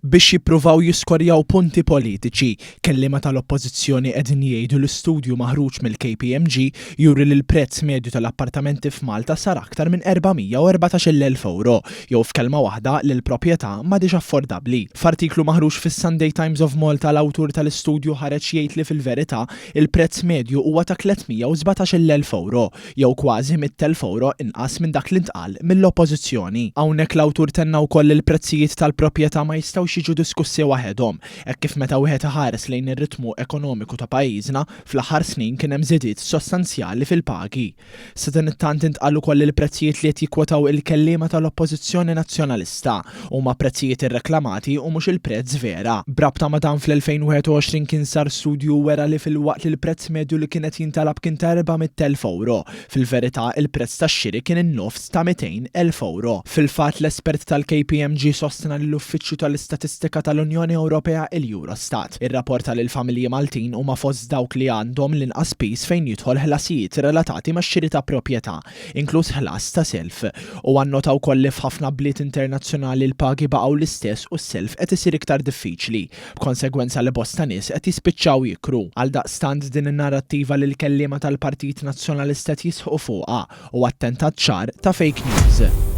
biex jippruvaw jiskorjaw punti politiċi. Kelliema tal-oppożizzjoni qegħdin jgħidu l-istudju maħruġ mill-KPMG juri li l-prezz medju tal-appartamenti f'Malta sar aktar minn 414,000 euro, jew f'kelma waħda li l-proprjetà m'għadix affordabbli. F'artiklu maħruġ fis-Sunday Times of Malta l-awtur tal-istudju ħareġ jgħid li fil-verità il-prezz medju huwa ta' 317,000 euro, jew kważi 100,000 euro inqas minn dak li ntqal mill-oppożizzjoni. Hawnhekk l-awtur tenna wkoll il-prezzijiet tal-proprjetà ma jistgħux jiġu diskussi waħedhom, hekk kif meta wieħed iħares lejn ir-ritmu ekonomiku ta' pajjiżna fl-aħħar snin kien hemm żiediet sostanzjali fil-pagi. Sa dan it-tant intqal ukoll il-prezzijiet li qed jikkwotaw il-kelliema tal-Oppożizzjoni Nazzjonalista huma prezzijiet irreklamati u mhux il-prezz vera. Brabta ma dan fl-2021 kien sar studju wera li fil-waqt li l-prezz medju li kienet jintalab kien ta' 400,000 euro. Fil-verità il-prezz tax-xiri kien in-nofs ta' 200,000 euro. Fil-fatt l-espert tal-KPMG sostna li l-Uffiċċju tal-Istatistika tal-Unjoni Ewropea il-Eurostat irrapporta li l-familji Maltin huma fost dawk li għandhom l-inqas pis fejn jidħol ħlasijiet relatati max-xiri ta' proprjetà, inkluż ħlas ta' self. U annota wkoll li f'ħafna bliet internazzjonali l-pagi baqgħu l-istess u s-self qed isir iktar diffiċli, b'konsegwenza li bosta nies qed jispiċċaw jikru. Għaldaqstant din in-narrattiva li l-kelliema tal-Partit Nazzjonalista jisħu fuqha u attentat ċar ta' fake news.